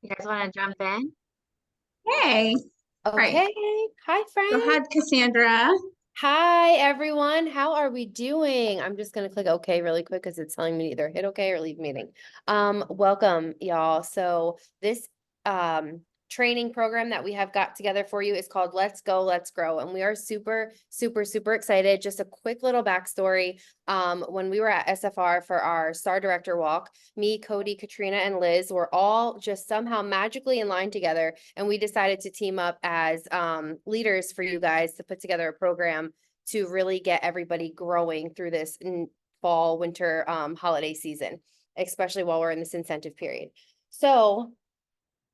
You guys want to jump in? Hey, all right. Okay. Hi, Go friend. ahead, Cassandra. Hi, everyone. How are we doing? I'm just gonna click OK really quick because it's telling me to either hit OK or leave meeting. Welcome, y'all. So this training program that we have got together for you is called Let's Go, Let's Grow, and we are super, super, super excited. Just a quick little backstory. When we were at SFR for our Star Director Walk, me, Cody, Katrina, and Liz were all just somehow magically in line together, and we decided to team up as leaders for you guys to put together a program to really get everybody growing through this fall, winter holiday season, especially while we're in this incentive period. So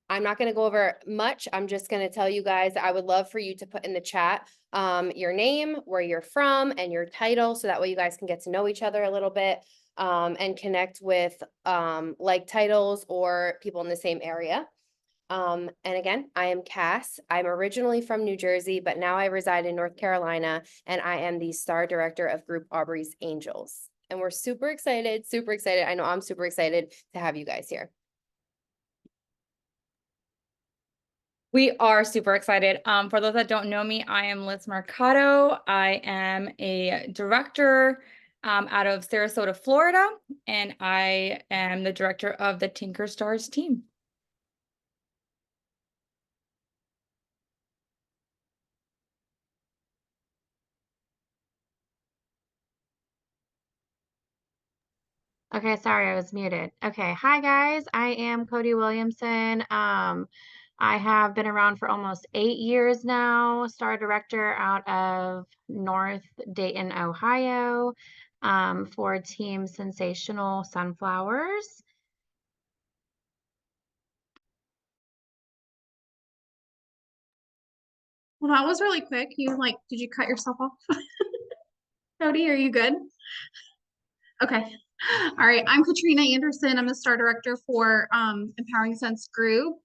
I'm not going to go over much. I'm just going to tell you guys, I would love for you to put in the chat your name, where you're from, and your title, so that way you guys can get to know each other a little bit and connect with like titles or people in the same area. And again, I am Cass. I'm originally from New Jersey, but now I reside in North Carolina, and I am the Star Director of Group Aubrey's Angels. And we're super excited, super excited. I know I'm super excited to have you guys here. We are super excited. For those that don't know me, I am Liz Mercado. I am a director out of Sarasota, Florida, and I am the director of the Tinker Stars team. Okay, sorry, I was muted. Okay, hi guys, I am Cody Williamson. I have been around for almost 8 years now, star director out of North Dayton, Ohio, for Team Sensational Sunflowers. Well, that was really quick. Did you cut yourself off? Cody, are you good? Okay. All right. I'm Katrina Anderson. I'm the star director for Empowering Sense Group.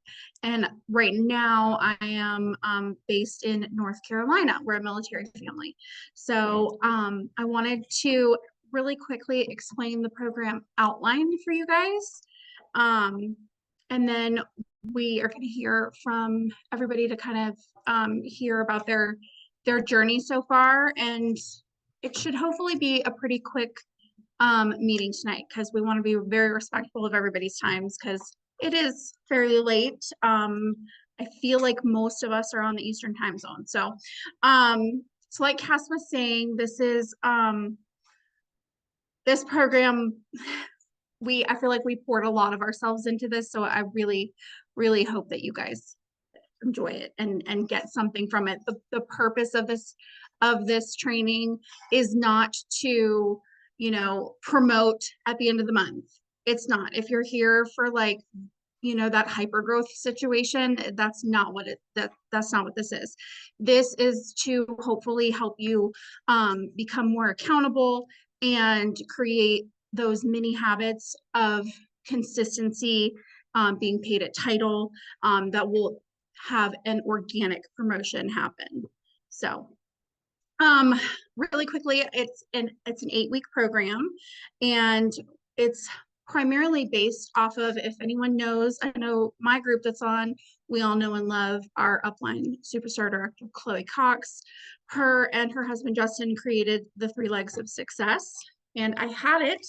And right now I am based in North Carolina. We're a military family. So I wanted to really quickly explain the program outline for you guys. And then we are going to hear from everybody to kind of hear about their journey so far. And it should hopefully be a pretty quick meeting tonight, because we want to be very respectful of everybody's times, because it is fairly late. I feel like most of us are on the Eastern time zone. So like Cass was saying, this is this program, I feel like we poured a lot of ourselves into this. So I really, really hope that you guys enjoy it and get something from it. The purpose of this training is not to, promote at the end of the month. It's not. If you're here for that hyper growth situation, that's not what that's not what this is. This is to hopefully help you become more accountable and create those mini habits of consistency, being paid at title, that will have an organic promotion happen. So really quickly, it's an 8-week program, and it's primarily based off of, if anyone knows, I know my group that's on, we all know and love our upline superstar director, Chloe Cox. Her and her husband, Justin, created the 3 Legs of Success, and I had it,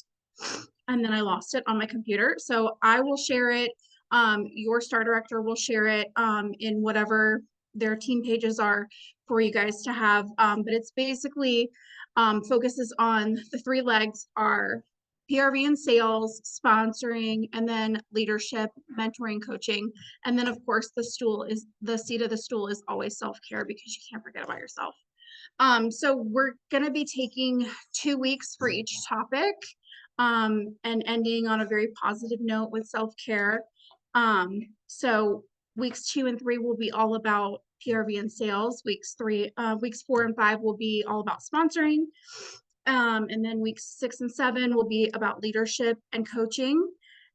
and then I lost it on my computer. So I will share it. Your star director will share it in whatever their team pages are for you guys to have. But it's basically focuses on the 3 legs are PRV and sales, sponsoring, and then leadership, mentoring, coaching. And then of course the seat of the stool is always self-care, because you can't forget about yourself. So we're going to be taking 2 weeks for each topic, and ending on a very positive note with self-care. So weeks 2 and 3 will be all about PRV and sales. Weeks 4 and 5 will be all about sponsoring. And then weeks 6 and 7 will be about leadership and coaching.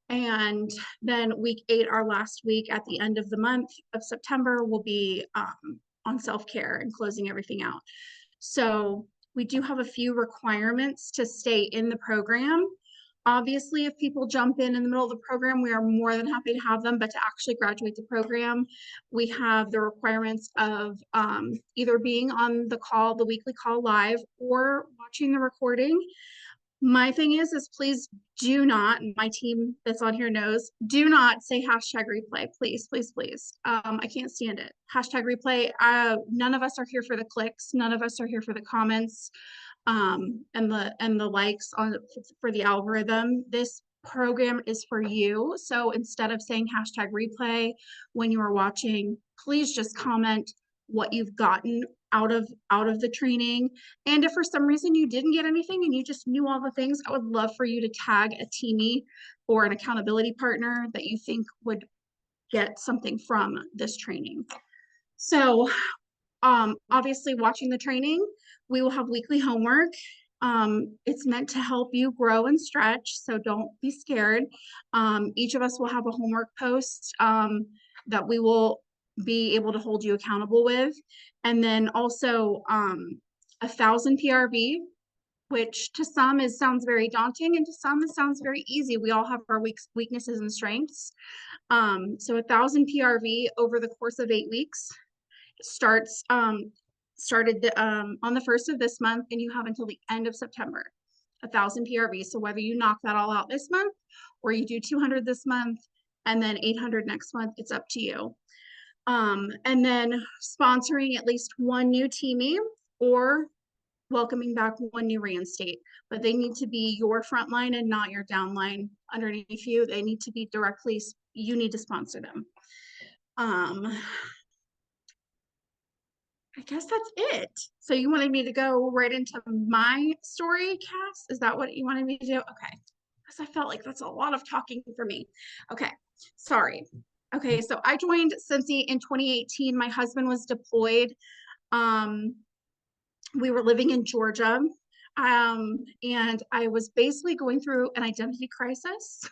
And then week 8, our last week at the end of the month of September, will be on self-care and closing everything out. So we do have a few requirements to stay in the program. Obviously, if people jump in the middle of the program, we are more than happy to have them, but to actually graduate the program, we have the requirements of either being on the call, the weekly call live, or watching the recording. My thing is please do not, my team that's on here knows, do not say hashtag replay, please, please, please. I can't stand it. Hashtag replay. None of us are here for the clicks. None of us are here for the comments and the likes on for the algorithm. This program is for you. So instead of saying hashtag replay when you are watching, please just comment what you've gotten out of the training. And if for some reason you didn't get anything and you just knew all the things, I would love for you to tag a teamie or an accountability partner that you think would get something from this training. So obviously watching the training, we will have weekly homework. It's meant to help you grow and stretch, so don't be scared. Each of us will have a homework post that we will be able to hold you accountable with. And then also 1,000 PRV, which to some sounds very daunting, and to some it sounds very easy. We all have our weaknesses and strengths. So 1,000 PRV over the course of 8 weeks started on the 1st of this month, and you have until the end of September. 1,000 PRV. So whether you knock that all out this month or you do 200 this month and then 800 next month, it's up to you. And then sponsoring at least one new teamie or welcoming back one new reinstate, but they need to be your front line and not your downline underneath you. They need to be directly, you need to sponsor them. I guess that's it. So you wanted me to go right into my story, Cass? Is that what you wanted me to do? Okay. Because I felt like that's a lot of talking for me. Okay. Sorry. Okay. So I joined Scentsy in 2018. My husband was deployed. We were living in Georgia. And I was basically going through an identity crisis.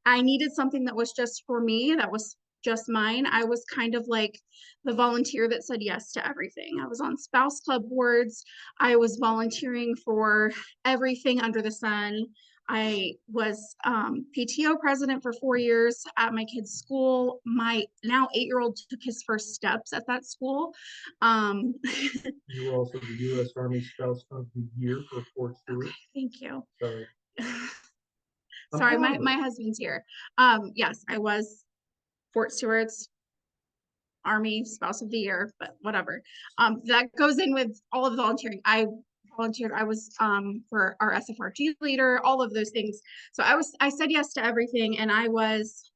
I needed something that was just for me, that was just mine. I was kind of like the volunteer that said yes to everything. I was on spouse club boards. I was volunteering for everything under the sun. I was PTO president for 4 years at my kid's school. My now 8-year-old took his first steps at that school. You were also the U.S. Army Spouse of the Year for Fort Stewart. Okay, thank you. Sorry. Sorry, my husband's here. Yes, I was Fort Stewart's Army Spouse of the Year, but whatever. That goes in with all of the volunteering. I volunteered. I was for our SFRG leader, all of those things. So I said yes to everything, and I was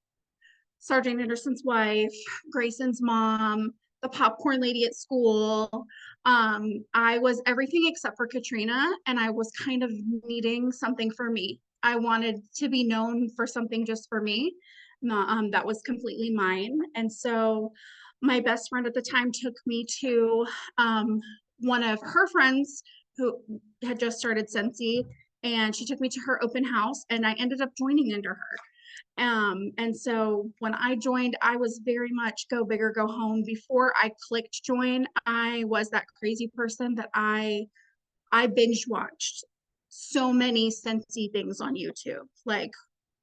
Sergeant Anderson's wife, Grayson's mom, the popcorn lady at school. I was everything except for Katrina, and I was kind of needing something for me. I wanted to be known for something just for me, not, that was completely mine. And so my best friend at the time took me to one of her friends who had just started Scentsy, and she took me to her open house, and I ended up joining under her. And so when I joined, I was very much go big or go home. Before I clicked join, I was that crazy person that I binge watched so many Scentsy things on YouTube. Like,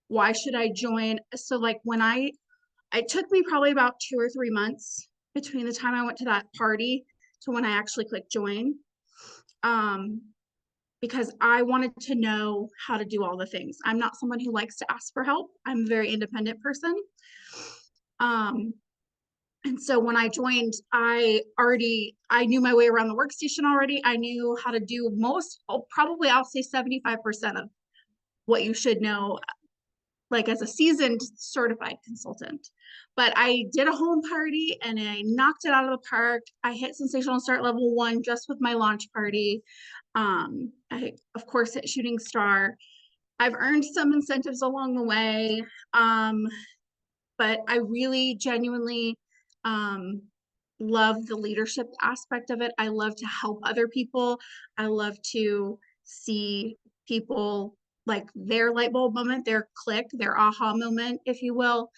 why should I join? So like when it took me probably about 2 or 3 months between the time I went to that party to when I actually clicked join. Because I wanted to know how to do all the things. I'm not someone who likes to ask for help. I'm a very independent person. And so when I joined, I knew my way around the workstation already. I knew how to do probably I'll say 75% of what you should know, like as a seasoned certified consultant. But I did a home party and I knocked it out of the park. I hit Sensational Start level 1 just with my launch party. I, of course, hit Shooting Star. I've earned some incentives along the way. But I really genuinely love the leadership aspect of it. I love to help other people. I love to see people like their light bulb moment, their click, their aha moment, if you will.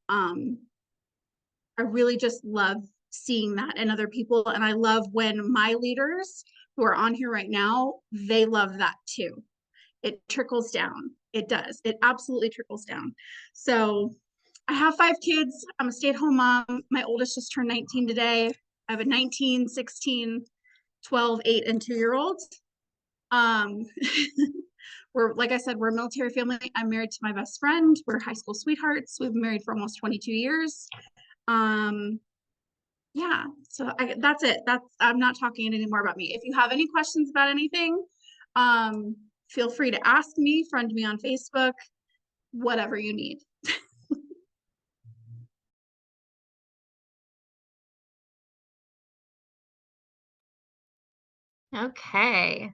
I really just love seeing that in other people. And I love when my leaders who are on here right now, they love that too. It trickles down. It does. It absolutely trickles down. So I have 5 kids. I'm a stay-at-home mom. My oldest just turned 19 today. I have a 19, 16, 12, 8, and 2-year-old. We're, like I said, we're a military family. I'm married to my best friend. We're high school sweethearts. We've been married for almost 22 years. Yeah, so that's it. I'm not talking anymore about me. If you have any questions about anything, feel free to ask me, friend me on Facebook, whatever you need. Okay.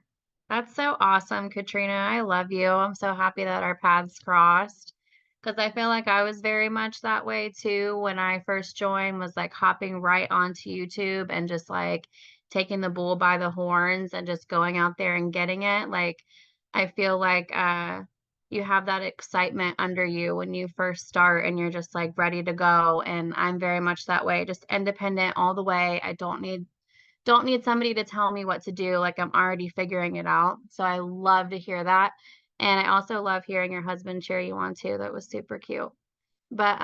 That's so awesome, Katrina. I love you. I'm so happy that our paths crossed. Because I feel like I was very much that way too when I first joined, was like hopping right onto YouTube and just like taking the bull by the horns and just going out there and getting it. Like I feel like you have that excitement under you when you first start and you're just like ready to go. And I'm very much that way, just independent all the way. I don't need somebody to tell me what to do. Like I'm already figuring it out. So I love to hear that. And I also love hearing your husband cheer you on too. That was super cute. But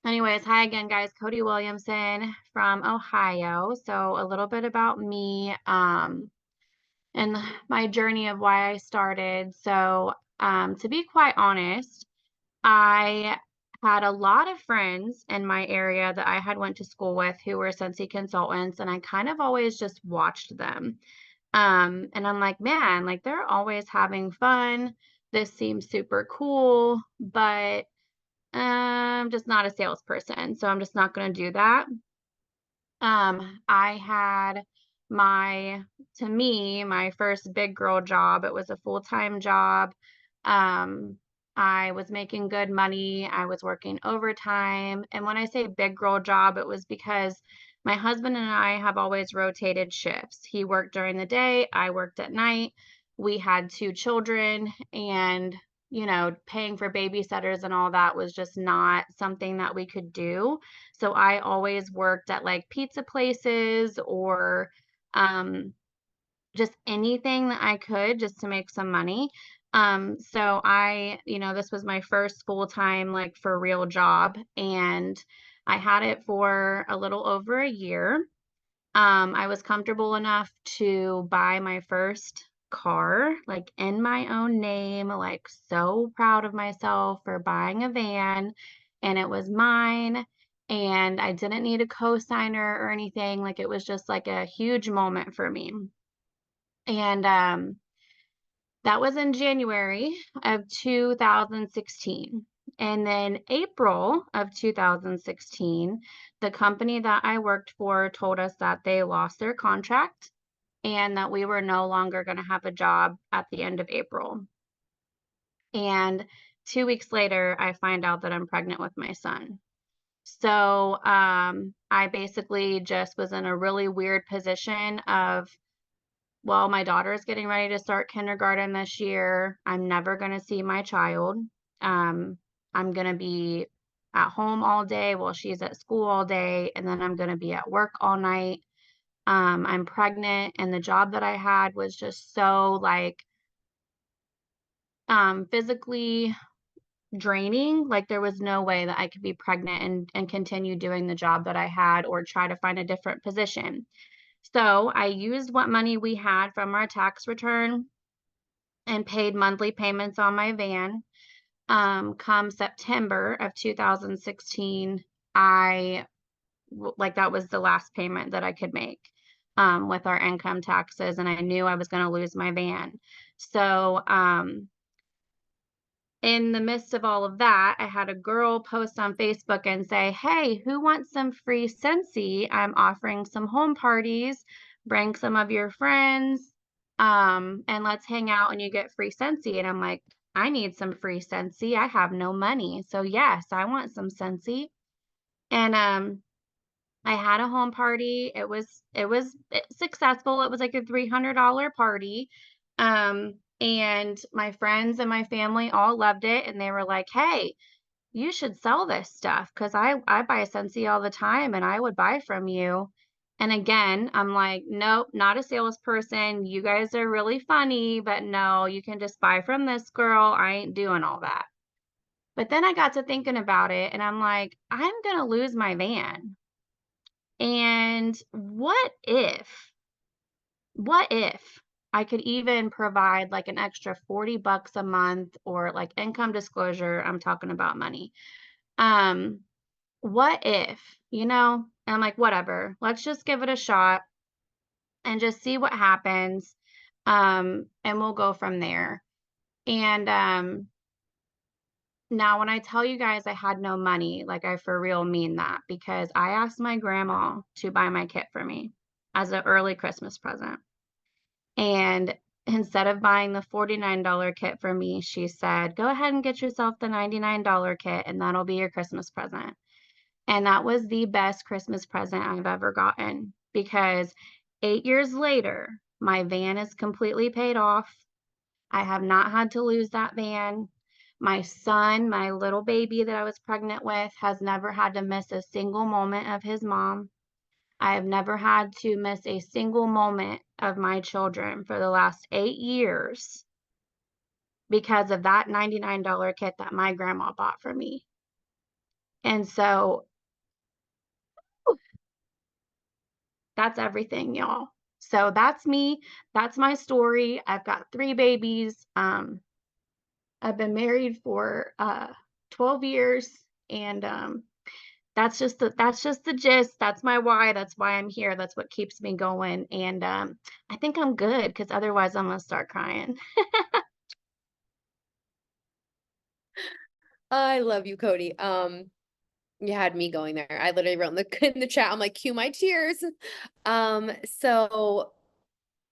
anyways, hi again guys. Cody Williamson from Ohio. So a little bit about me and my journey of why I started. So to be quite honest, I had a lot of friends in my area that I had went to school with who were Scentsy consultants, and I kind of always just watched them. And I'm like, man, like they're always having fun. This seems super cool, but I'm just not a salesperson, so I'm just not going to do that. I had to me, my first big girl job. It was a full-time job. Um, I was making good money. I was working overtime. And when I say big girl job, it was because my husband and I have always rotated shifts. He worked during the day, I worked at night. We had 2 children, and paying for babysitters and all that was just not something that we could do. So I always worked at like pizza places or just anything that I could just to make some money. So this was my first full-time, like for real job, and I had it for a little over a year. I was comfortable enough to buy my first car, like in my own name, like so proud of myself for buying a van, and it was mine. And I didn't need a co-signer or anything. Like it was just like a huge moment for me. And that was in January of 2016. And then April of 2016, the company that I worked for told us that they lost their contract and that we were no longer going to have a job at the end of April. And 2 weeks later, I find out that I'm pregnant with my son. So I basically just was in a really weird position of, well, my daughter is getting ready to start kindergarten this year. I'm never going to see my child. I'm going to be at home all day while she's at school all day, and then I'm going to be at work all night. I'm pregnant, and the job that I had was just so like physically draining. Like there was no way that I could be pregnant and continue doing the job that I had or try to find a different position. So I used what money we had from our tax return and paid monthly payments on my van. Come September of 2016, that was the last payment that I could make with our income taxes, and I knew I was going to lose my van. So in the midst of all of that, I had a girl post on Facebook and say, hey, who wants some free Scentsy? I'm offering some home parties. Bring some of your friends and let's hang out and you get free Scentsy. And I'm like, I need some free Scentsy. I have no money. So yes, I want some Scentsy. And I had a home party. It was successful. It was like a $300 party. And my friends and my family all loved it, and they were like, hey, you should sell this stuff because I buy Scentsy all the time and I would buy from you. And again, I'm like, nope, not a salesperson. You guys are really funny, but no, you can just buy from this girl. I ain't doing all that. But then I got to thinking about it and I'm like, I'm going to lose my van. And what if I could even provide like an extra $40 a month or like income disclosure? I'm talking about money. What if, and I'm like, whatever, let's just give it a shot and just see what happens. And we'll go from there. And now when I tell you guys I had no money, like I for real mean that, because I asked my grandma to buy my kit for me as an early Christmas present. And instead of buying the $49 kit for me, she said, go ahead and get yourself the $99 kit and that'll be your Christmas present. And that was the best Christmas present I've ever gotten, because 8 years later, my van is completely paid off. I have not had to lose that van. My son, my little baby that I was pregnant with, has never had to miss a single moment of his mom. I have never had to miss a single moment of my children for the last 8 years because of that $99 kit that my grandma bought for me. And so that's everything, y'all. So that's me. That's my story. I've got 3 babies. I've been married for 12 years, and that's just the gist. That's my why. That's why I'm here. That's what keeps me going. And I think I'm good, because otherwise I'm gonna start crying. I love you, Cody. You had me going there. I literally wrote in the chat, I'm like, cue my tears. So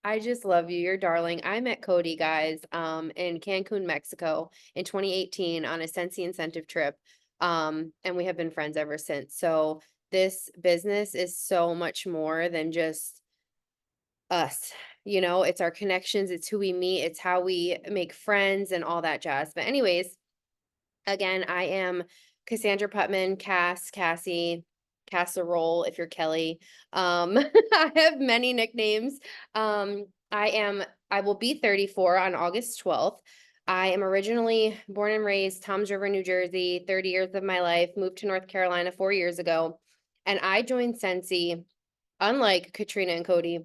I just love you. You're darling. I met Cody, guys, in Cancun, Mexico in 2018 on a Scentsy incentive trip. And we have been friends ever since. So this business is so much more than just us. It's our connections, it's who we meet, it's how we make friends and all that jazz. But anyways, again, I am Cassandra Putman, Cassie, Casserole, if you're Kelly. I have many nicknames. I will be 34 on August 12th. I am originally born and raised Toms River, New Jersey, 30 years of my life, moved to North Carolina 4 years ago. And I joined Scentsy, unlike Katrina and Cody,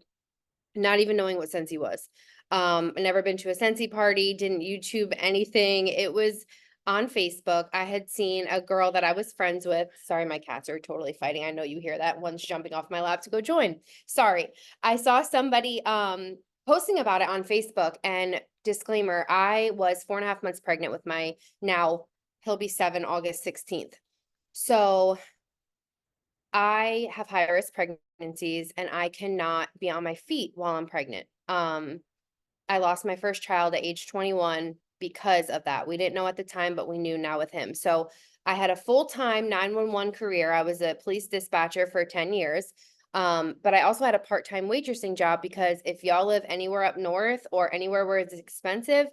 not even knowing what Scentsy was. I never been to a Scentsy party, didn't YouTube anything. It was on Facebook. I had seen a girl that I was friends with. Sorry, my cats are totally fighting. I know you hear that. One's jumping off my lap to go join. Sorry. I saw somebody posting about it on Facebook, and disclaimer, I was 4.5 months pregnant with my now, he'll be 7, August 16th. So I have high risk pregnancies and I cannot be on my feet while I'm pregnant. I lost my first child at age 21 because of that. We didn't know at the time, but we knew now with him. So I had a full-time 911 career. I was a police dispatcher for 10 years. But I also had a part-time waitressing job, because if y'all live anywhere up north or anywhere where it's expensive,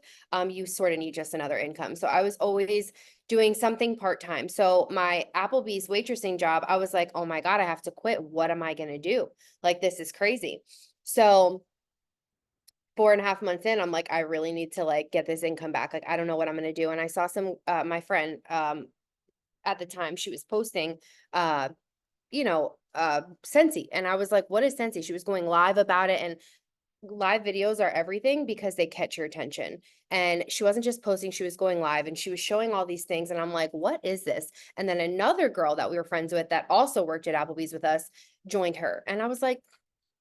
you sort of need just another income. So I was always doing something part-time. So my Applebee's waitressing job, I was like, oh my God, I have to quit. What am I going to do? Like, this is crazy. So 4.5 months in, I'm like, I really need to like get this income back. Like, I don't know what I'm going to do. And I saw my friend, at the time, she was posting, Scentsy. And I was like, what is Scentsy? She was going live about it, and live videos are everything because they catch your attention. And she wasn't just posting, she was going live and she was showing all these things. And I'm like, what is this? And then another girl that we were friends with that also worked at Applebee's with us joined her. And I was like,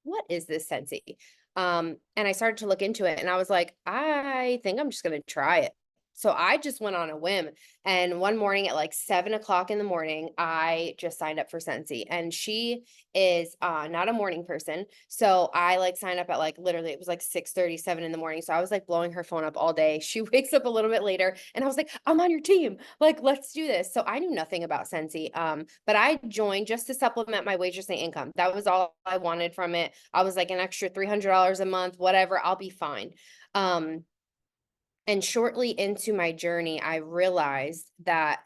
what is this Scentsy? And I started to look into it and I was like, I think I'm just going to try it. So I just went on a whim. And one morning at like 7 o'clock in the morning, I just signed up for Scentsy. And she is not a morning person. So I like signed up at like, literally, it was like 6:37 in the morning. So I was like blowing her phone up all day. She wakes up a little bit later and I was like, I'm on your team. Like, let's do this. So I knew nothing about Scentsy. But I joined just to supplement my waitressing income. That was all I wanted from it. I was like, an extra $300 a month, whatever, I'll be fine. And shortly into my journey, I realized that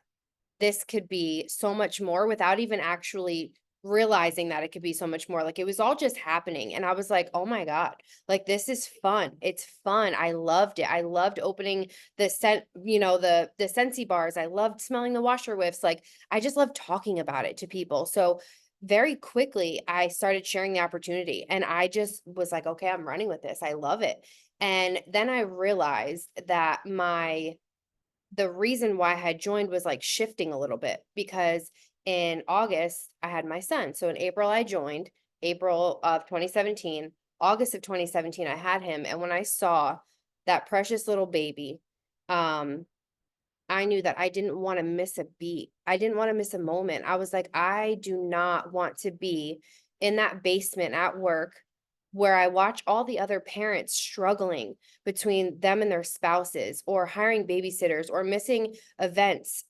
this could be so much more without even actually realizing that it could be so much more. Like it was all just happening. And I was like, oh my God, like this is fun. It's fun. I loved it. I loved opening the scent, the Scentsy bars. I loved smelling the washer whiffs. Like I just loved talking about it to people. So very quickly I started sharing the opportunity and I just was like, okay, I'm running with this. I love it. And then I realized that the reason why I had joined was like shifting a little bit because in August I had my son. So in April I joined, April of 2017, August of 2017 I had him, and when I saw that precious little baby, I knew that I didn't want to miss a beat. I didn't want to miss a moment. I was like, I do not want to be in that basement at work where I watch all the other parents struggling between them and their spouses or hiring babysitters or missing events,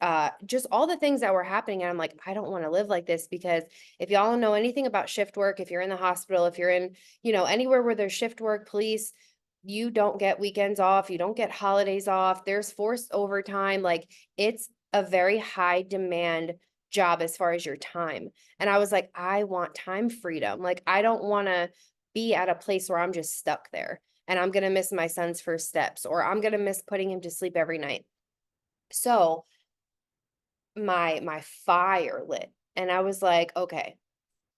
just all the things that were happening. And I'm like, I don't want to live like this, because if y'all know anything about shift work, if you're in the hospital, if you're in, anywhere where there's shift work, police, you don't get weekends off, you don't get holidays off, there's forced overtime. Like it's a very high demand job as far as your time. And I was like, I want time freedom. Like I don't want to be at a place where I'm just stuck there and I'm going to miss my son's first steps, or I'm going to miss putting him to sleep every night. So my fire lit and I was like, okay,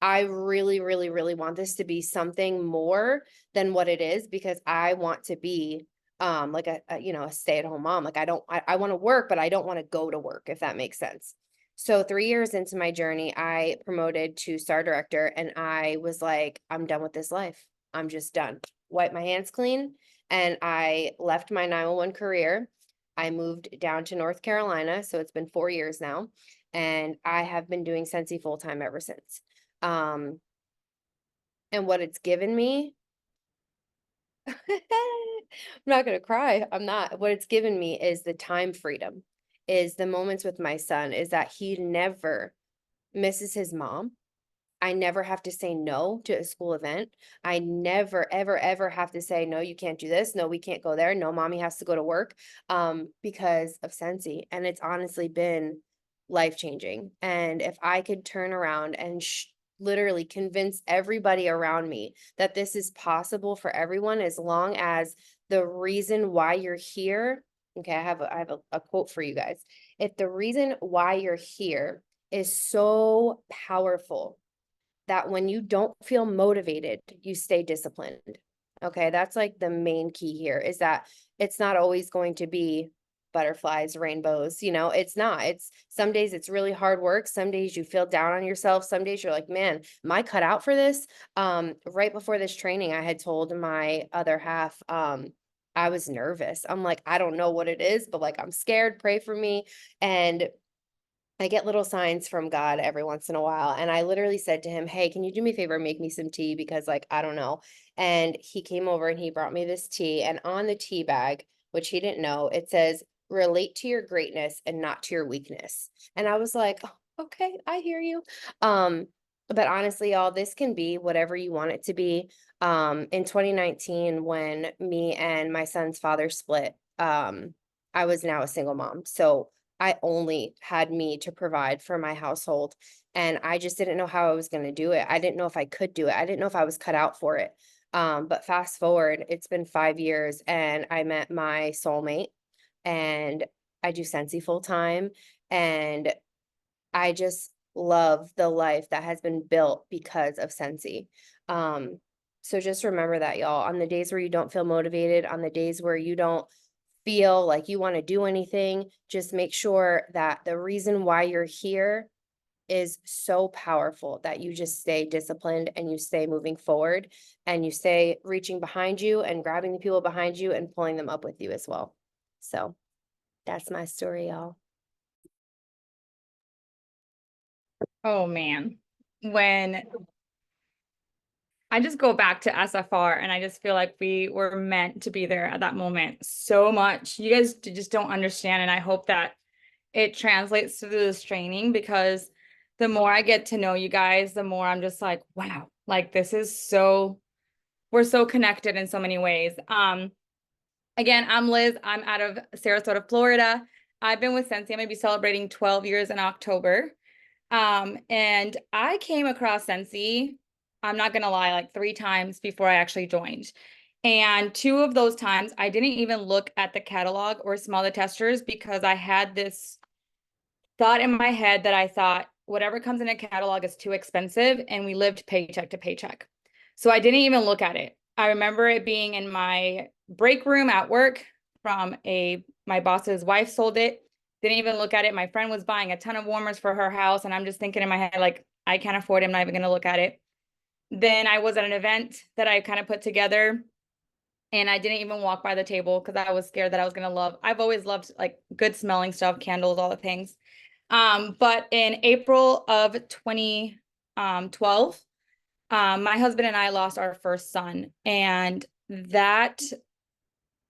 I really, really, really want this to be something more than what it is, because I want to be like a stay-at-home mom. Like I want to work, but I don't want to go to work, if that makes sense. So 3 years into my journey, I promoted to star director and I was like, I'm done with this life. I'm just done. Wipe my hands clean. And I left my 911 career. I moved down to North Carolina. So it's been 4 years now. And I have been doing Scentsy full time ever since. And what it's given me, I'm not gonna cry. I'm not. What it's given me is the time freedom, is the moments with my son, is that he never misses his mom. I never have to say no to a school event. I never, ever, ever have to say, no, you can't do this. No, we can't go there. No, mommy has to go to work, because of Scentsy. And it's honestly been life-changing. And if I could turn around and literally convince everybody around me that this is possible for everyone, as long as the reason why you're here. Okay, I have a quote for you guys. If the reason why you're here is so powerful that when you don't feel motivated, you stay disciplined. Okay, that's like the main key here, is that it's not always going to be butterflies, rainbows, it's not. It's some days it's really hard work. Some days you feel down on yourself. Some days you're like, man, am I cut out for this? Right before this training, I had told my other half, I was nervous. I'm like, I don't know what it is, but like, I'm scared, pray for me. And I get little signs from God every once in a while. And I literally said to him, hey, can you do me a favor, make me some tea? Because like, I don't know. And he came over and he brought me this tea. And on the tea bag, which he didn't know, it says, relate to your greatness and not to your weakness. And I was like, oh, okay, I hear you. But honestly, y'all, this can be whatever you want it to be. In 2019, when me and my son's father split, I was now a single mom. So I only had me to provide for my household. And I just didn't know how I was going to do it. I didn't know if I could do it. I didn't know if I was cut out for it. But fast forward, it's been 5 years and I met my soulmate, and I do Scentsy full time. And I just love the life that has been built because of Scentsy. So just remember that, y'all, on the days where you don't feel motivated, on the days where you don't feel like you want to do anything, just make sure that the reason why you're here is so powerful that you just stay disciplined and you stay moving forward and you stay reaching behind you and grabbing the people behind you and pulling them up with you as well. So that's my story, y'all. Oh man, when I just go back to SFR and I just feel like we were meant to be there at that moment so much. You guys just don't understand. And I hope that it translates to this training, because the more I get to know you guys, the more I'm just like, wow, like this is so, we're so connected in so many ways. Again, I'm Liz. I'm out of Sarasota, Florida. I've been with Scentsy. I'm going to be celebrating 12 years in October. And I came across Scentsy, I'm not gonna lie, like 3 times before I actually joined. And 2 of those times, I didn't even look at the catalog or smell the testers because I had this thought in my head that I thought whatever comes in a catalog is too expensive, and we lived paycheck to paycheck. So I didn't even look at it. I remember it being in my break room at work from my boss's wife sold it. Didn't even look at it. My friend was buying a ton of warmers for her house, and I'm just thinking in my head, like, I can't afford it. I'm not even gonna look at it. Then I was at an event that I kind of put together, and I didn't even walk by the table because I was scared that I was gonna love. I've always loved like good smelling stuff, candles, all the things. But in April of 2012, my husband and I lost our first son, and that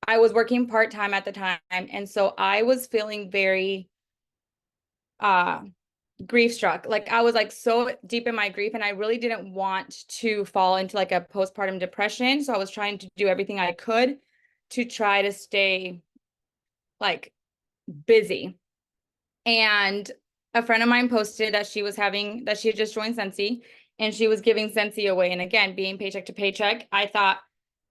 I was working part-time at the time. And so I was feeling very grief struck. Like I was like so deep in my grief, and I really didn't want to fall into like a postpartum depression. So I was trying to do everything I could to try to stay like busy. And a friend of mine posted that she had just joined Scentsy and she was giving Scentsy away. And again, being paycheck to paycheck, I thought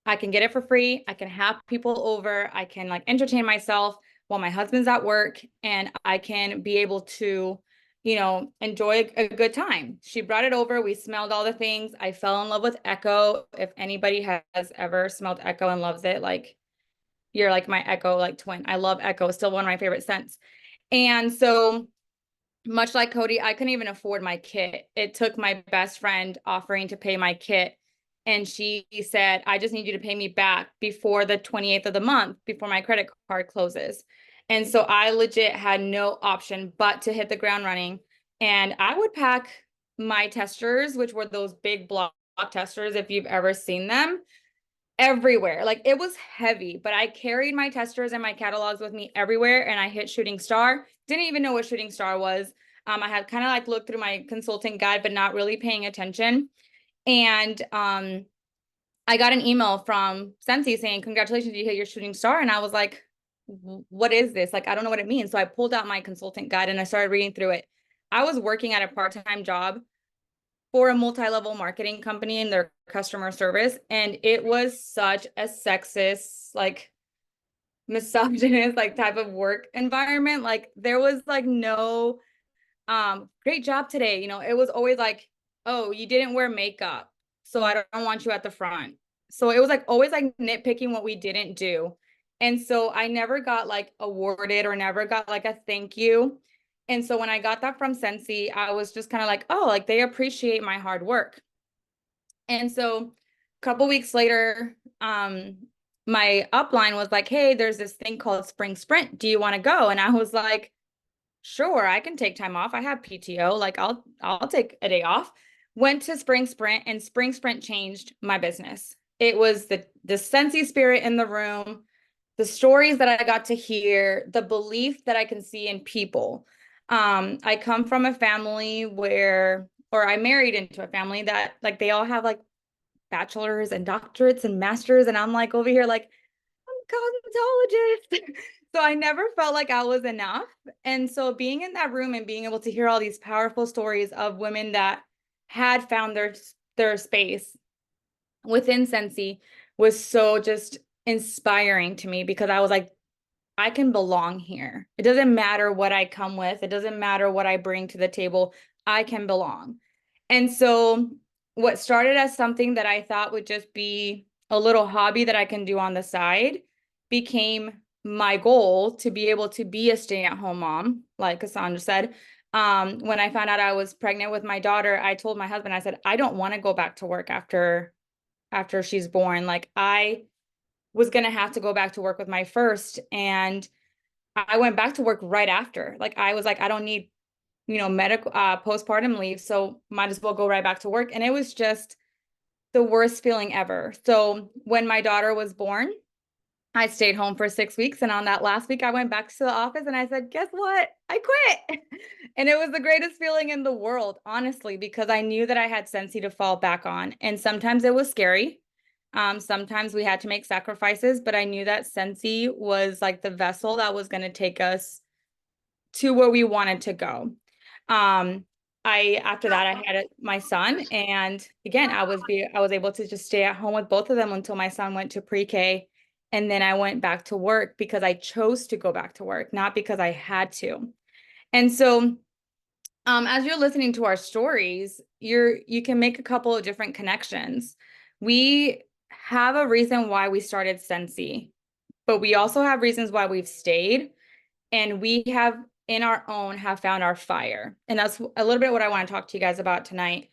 I can get it for free. I can have people over. I can like entertain myself while my husband's at work, and I can be able to, enjoy a good time. She brought it over. We smelled all the things. I fell in love with Echo. If anybody has ever smelled Echo and loves it, like you're like my Echo like twin. I love Echo. It's still one of my favorite scents. And so much like Cody, I couldn't even afford my kit. It took my best friend offering to pay my kit. And she said, I just need you to pay me back before the 28th of the month, before my credit card closes. And so I legit had no option but to hit the ground running. And I would pack my testers, which were those big block testers, if you've ever seen them, everywhere. Like it was heavy, but I carried my testers and my catalogs with me everywhere, and I hit Shooting Star. Didn't even know what Shooting Star was. I had kind of like looked through my consultant guide, but not really paying attention. And I got an email from Scentsy saying, congratulations, you hit your Shooting Star. And I was like, what is this? Like, I don't know what it means. So I pulled out my consultant guide and I started reading through it. I was working at a part-time job for a multi-level marketing company in their customer service. And it was such a sexist, like misogynist, like type of work environment. Like there was like no, great job today. It was always like, oh, you didn't wear makeup, so I don't want you at the front. So it was like always like nitpicking what we didn't do. And so I never got like awarded or never got like a thank you. And so when I got that from Scentsy, I was just kind of like, oh, like they appreciate my hard work. And so a couple weeks later, my upline was like, hey, there's this thing called Spring Sprint. Do you want to go? And I was like, sure, I can take time off. I have PTO. Like I'll take a day off. Went to Spring Sprint, and Spring Sprint changed my business. It was the Scentsy spirit in the room, the stories that I got to hear, the belief that I can see in people. I come from a family I married into a family that like they all have like bachelors and doctorates and masters, and I'm like over here like I'm a cosmetologist. So I never felt like I was enough. And so being in that room and being able to hear all these powerful stories of women that had found their space within Scentsy was so just inspiring to me, because I was like, I can belong here. It doesn't matter what I come with. It doesn't matter what I bring to the table. I can belong. And so what started as something that I thought would just be a little hobby that I can do on the side became my goal to be able to be a stay-at-home mom, like Cassandra said. When I found out I was pregnant with my daughter, I told my husband, I said, I don't want to go back to work after she's born. Like I was going to have to go back to work with my first. And I went back to work right after. Like I was like, I don't need, medical postpartum leave. So might as well go right back to work. And it was just the worst feeling ever. So when my daughter was born, I stayed home for 6 weeks. And on that last week, I went back to the office and I said, guess what? I quit. And it was the greatest feeling in the world, honestly, because I knew that I had Scentsy to fall back on. And sometimes it was scary. Sometimes we had to make sacrifices, but I knew that Scentsy was like the vessel that was going to take us to where we wanted to go. after that, I had my son, and again, I was able to just stay at home with both of them until my son went to pre-K. And then I went back to work because I chose to go back to work, not because I had to. And so, as you're listening to our stories, you can make a couple of different connections. We have a reason why we started Scentsy, but we also have reasons why we've stayed, and we have in our own have found our fire. And that's a little bit what I want to talk to you guys about tonight.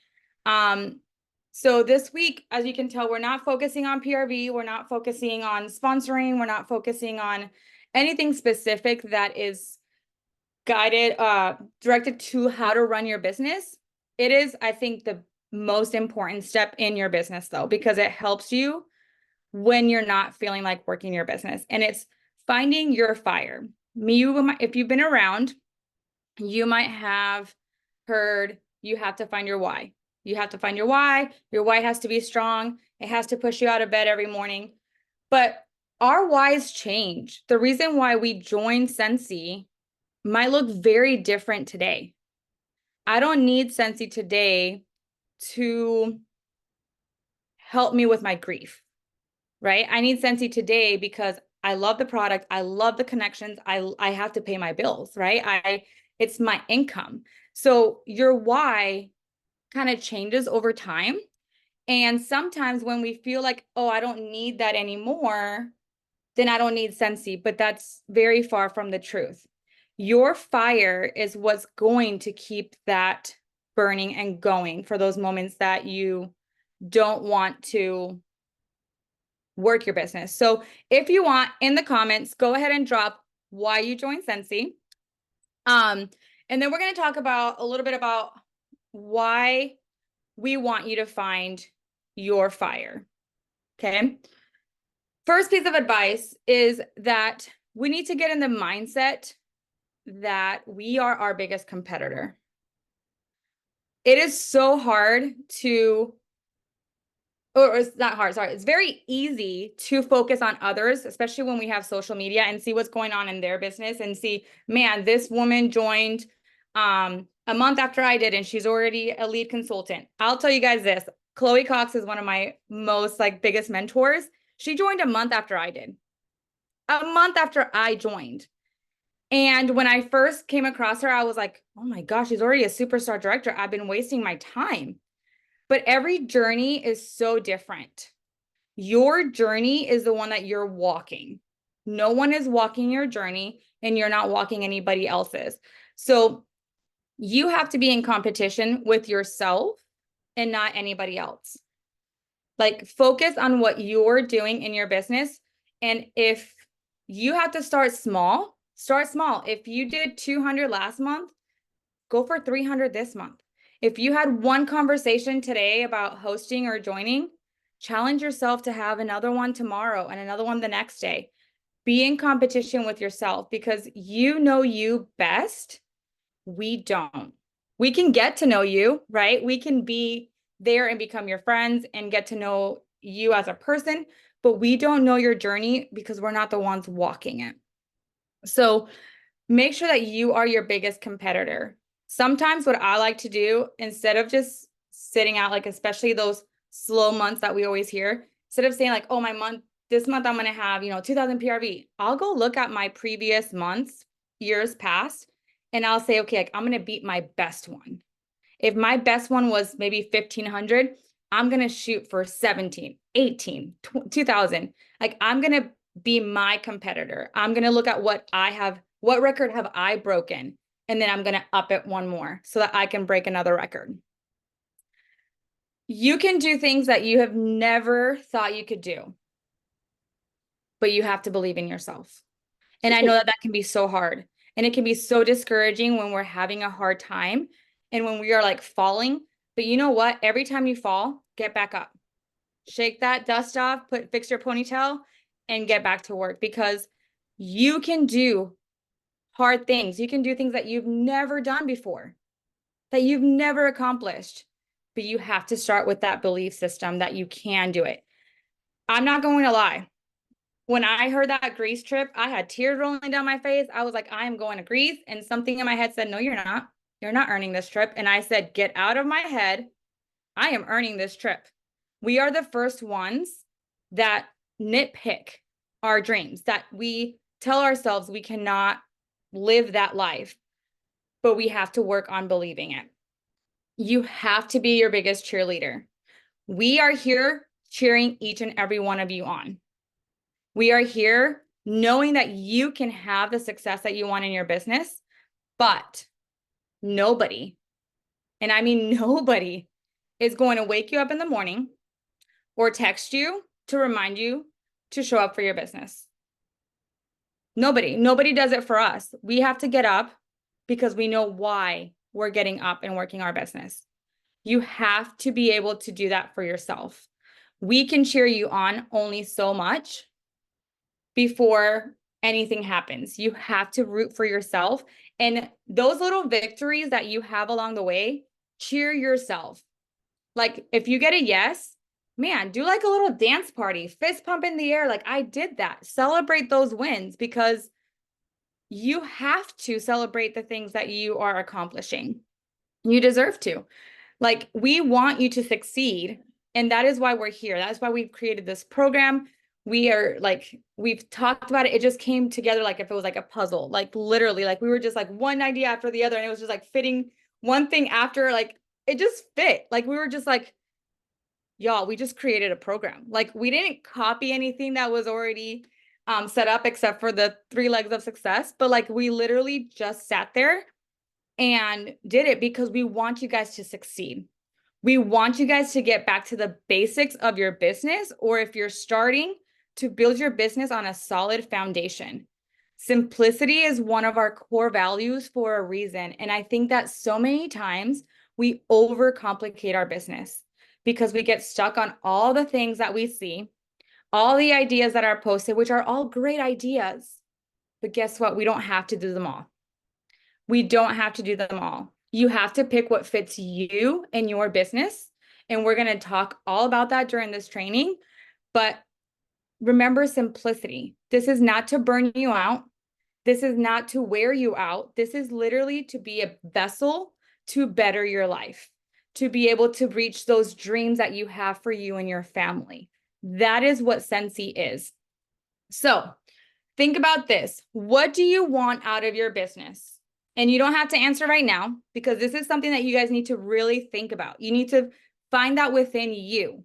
So this week, as you can tell, we're not focusing on PRV. We're not focusing on sponsoring. We're not focusing on anything specific that is guided, directed to how to run your business. It is, I think, the most important step in your business though, because it helps you when you're not feeling like working your business, and it's finding your fire. If you've been around, you might have heard you have to find your why. You have to find your why. Your why has to be strong. It has to push you out of bed every morning. But our whys change. The reason why we joined Scentsy might look very different today. I don't need Scentsy today to help me with my grief, right? I need Scentsy today because I love the product. I love the connections. I have to pay my bills, right? It's my income. So your why kind of changes over time. And sometimes when we feel like, oh, I don't need that anymore, then I don't need Scentsy, but that's very far from the truth. Your fire is what's going to keep that burning and going for those moments that you don't want to work your business. So if you want, in the comments, go ahead and drop why you joined Scentsy. And then we're going to talk about a little bit about why we want you to find your fire. Okay. First piece of advice is that we need to get in the mindset that we are our biggest competitor. It is so hard to, or it's not hard, sorry. It's very easy to focus on others, especially when we have social media, and see what's going on in their business and see, man, this woman joined a month after I did, and she's already a lead consultant. I'll tell you guys this, Chloe Cox is one of my most biggest mentors. She joined a month after I did, a month after I joined. And when I first came across her, I was like, oh my gosh, she's already a superstar director. I've been wasting my time. But every journey is so different. Your journey is the one that you're walking. No one is walking your journey, and you're not walking anybody else's. So you have to be in competition with yourself and not anybody else. Focus on what you're doing in your business. And if you have to start small, start small. If you did 200 last month, go for 300 this month. If you had one conversation today about hosting or joining, challenge yourself to have another one tomorrow and another one the next day. Be in competition with yourself, because you know you best. We don't. We can get to know you, right? We can be there and become your friends and get to know you as a person, but we don't know your journey because we're not the ones walking it. So make sure that you are your biggest competitor. Sometimes what I like to do, instead of just sitting out, especially those slow months that we always hear, instead of saying oh, this month I'm going to have, 2000 PRV, I'll go look at my previous months, years past, and I'll say, okay, I'm going to beat my best one. If my best one was maybe 1500, I'm going to shoot for 17, 18, 2000. I'm going to be my competitor. I'm going to look at what record have I broken? And then I'm going to up it one more so that I can break another record. You can do things that you have never thought you could do, but you have to believe in yourself. And I know that can be so hard, and it can be so discouraging when we're having a hard time and when we are falling. But you know what? Every time you fall, get back up, shake that dust off, fix your ponytail, and get back to work, because you can do hard things. You can do things that you've never done before, that you've never accomplished, but you have to start with that belief system that you can do it. I'm not going to lie. When I heard that Greece trip, I had tears rolling down my face. I was like, I am going to Greece. And something in my head said, no, you're not. you're not earning this trip. And I said, get out of my head. I am earning this trip. We are the first ones that nitpick our dreams, that we tell ourselves we cannot live that life, but we have to work on believing it. You have to be your biggest cheerleader. We are here cheering each and every one of you on. We are here knowing that you can have the success that you want in your business, but nobody, and I mean nobody, is going to wake you up in the morning or text you to remind you to show up for your business. Nobody does it for us. We have to get up because we know why we're getting up and working our business. You have to be able to do that for yourself. We can cheer you on only so much before anything happens. You have to root for yourself. And those little victories that you have along the way, cheer yourself. Like if you get a yes, man, do like a little dance party, fist pump in the air. Like I did that. Celebrate those wins because you have to celebrate the things that you are accomplishing. You deserve to. Like we want you to succeed. And that is why we're here. That's why we've created this program. We are like, we've talked about it. It just came together like if it was like a puzzle, like literally, like we were just like one idea after the other. And it was just like fitting one thing after, like it just fit. Like we were just like, y'all, we just created a program. Like we didn't copy anything that was already set up except for the 3 legs of success. But like we literally just sat there and did it because we want you guys to succeed. We want you guys to get back to the basics of your business, or if you're starting to build your business on a solid foundation. Simplicity is one of our core values for a reason. And I think that so many times we overcomplicate our business because we get stuck on all the things that we see, all the ideas that are posted, which are all great ideas. But guess what? We don't have to do them all. We don't have to do them all. You have to pick what fits you and your business. And we're going to talk all about that during this training. But remember simplicity. This is not to burn you out. This is not to wear you out. This is literally to be a vessel to better your life, to be able to reach those dreams that you have for you and your family. That is what Scentsy is. So think about this. What do you want out of your business? And you don't have to answer right now because this is something that you guys need to really think about. You need to find that within you.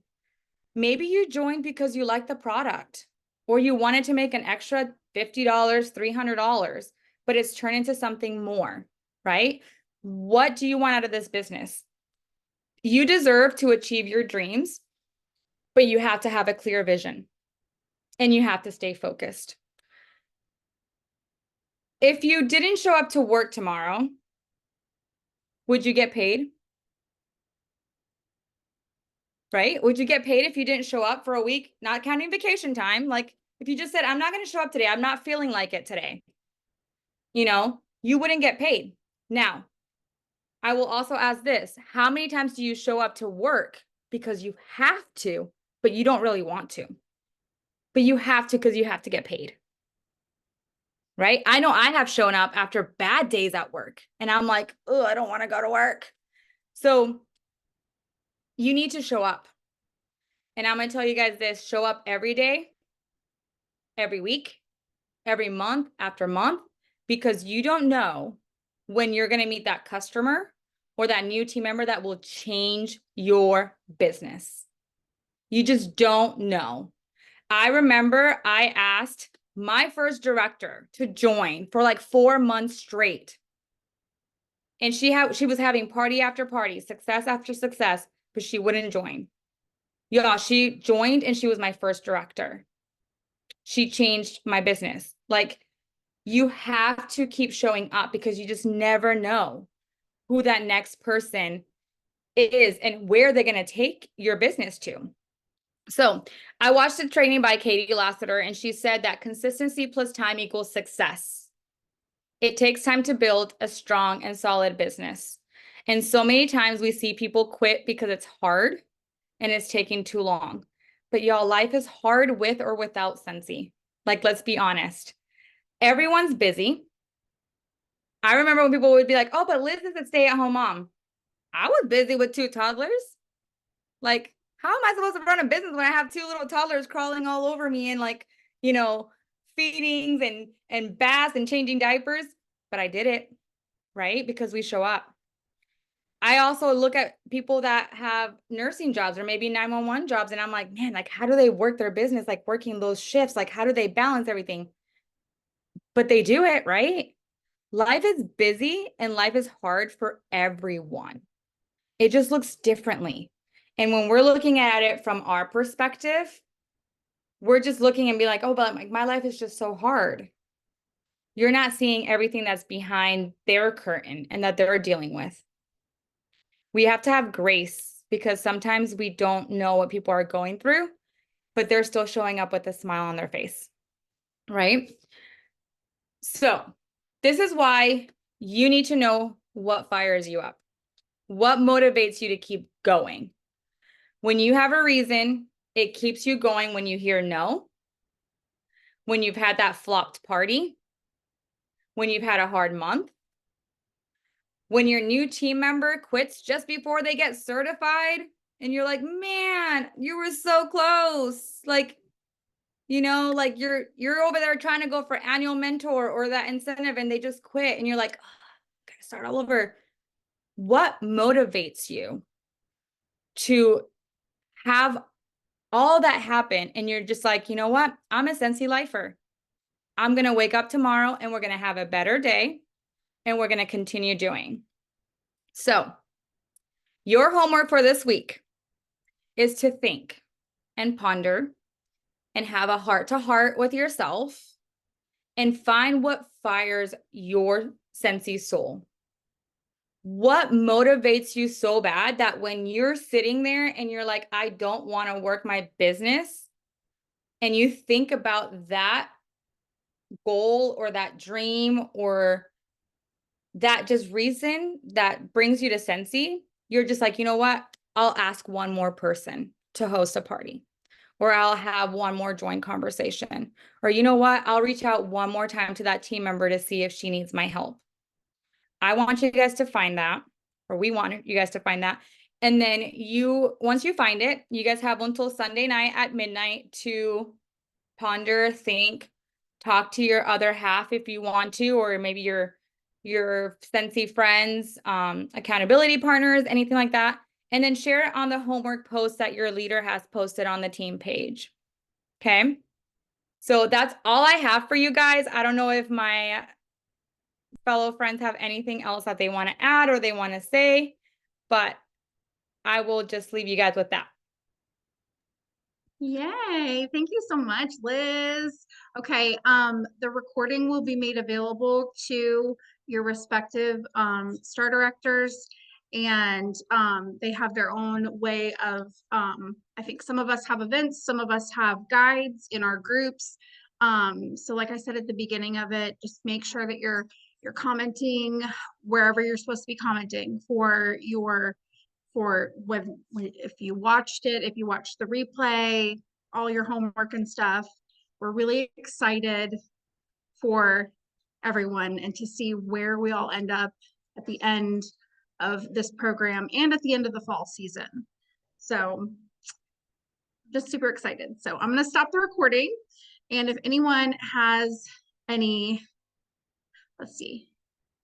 Maybe you joined because you like the product or you wanted to make an extra $50, $300, but it's turned into something more, right? What do you want out of this business? You deserve to achieve your dreams, but you have to have a clear vision and you have to stay focused. If you didn't show up to work tomorrow, would you get paid? Right? Would you get paid if you didn't show up for a week, not counting vacation time? Like if you just said, I'm not going to show up today, I'm not feeling like it today, you wouldn't get paid. Now, I will also ask this. How many times do you show up to work because you have to, but you don't really want to? But you have to because you have to get paid. Right? I know I have shown up after bad days at work and I'm like, oh, I don't want to go to work. So you need to show up. And I'm going to tell you guys this, show up every day, every week, every month after month, because you don't know when you're going to meet that customer or that new team member that will change your business. You just don't know. I remember I asked my first director to join for like 4 months straight. And she was having party after party, success after success, but she wouldn't join. Y'all, she joined and she was my first director. She changed my business. Like you have to keep showing up because you just never know who that next person is and where they're going to take your business to. So I watched a training by Katie Lassiter, and she said that consistency plus time equals success. It takes time to build a strong and solid business. And so many times we see people quit because it's hard and it's taking too long. But y'all, life is hard with or without Scentsy. Like, let's be honest. Everyone's busy. I remember when people would be like, oh, but Liz is a stay-at-home mom. I was busy with 2 toddlers. Like, how am I supposed to run a business when I have 2 little toddlers crawling all over me and like, you know, feedings and baths and changing diapers? But I did it, right? Because we show up. I also look at people that have nursing jobs or maybe 911 jobs, and I'm like, man, like, how do they work their business? Like working those shifts, like, how do they balance everything? But they do it, right? Life is busy and life is hard for everyone. It just looks differently. And when we're looking at it from our perspective, we're just looking and be like, oh, but like, my life is just so hard. You're not seeing everything that's behind their curtain and that they're dealing with. We have to have grace because sometimes we don't know what people are going through, but they're still showing up with a smile on their face, right? So this is why you need to know what fires you up, what motivates you to keep going. When you have a reason, it keeps you going when you hear no, when you've had that flopped party, when you've had a hard month, when your new team member quits just before they get certified and you're like, man, you were so close. Like, you know, like you're over there trying to go for annual mentor or that incentive and they just quit and you're like, oh, gotta start all over. What motivates you to have all that happen and you're just like, you know what? I'm a Scentsy lifer. I'm going to wake up tomorrow and we're going to have a better day and we're going to continue doing. So your homework for this week is to think and ponder and have a heart-to-heart with yourself and find what fires your Scentsy soul. What motivates you so bad that when you're sitting there and you're like, I don't want to work my business, and you think about that goal or that dream or that just reason that brings you to Scentsy, you're just like, you know what? I'll ask one more person to host a party, or I'll have one more joint conversation, or you know what? I'll reach out one more time to that team member to see if she needs my help. I want you guys to find that, or we want you guys to find that. And then once you find it, you guys have until Sunday night at midnight to ponder, think, talk to your other half if you want to, or maybe your Scentsy friends, accountability partners, anything like that. And then share it on the homework post that your leader has posted on the team page. Okay. So that's all I have for you guys. I don't know if my fellow friends have anything else that they want to add or they want to say, but I will just leave you guys with that. Yay. Thank you so much, Liz. Okay, the recording will be made available to your respective STAR directors, and they have their own way of I think some of us have events, some of us have guides in our groups. So like I said at the beginning of it, just make sure that you're commenting wherever you're supposed to be commenting for when if you watched it, if you watched the replay, all your homework and stuff. We're really excited for everyone and to see where we all end up at the end of this program and at the end of the fall season. So just super excited. So I'm going to stop the recording. And if anyone has any, let's see,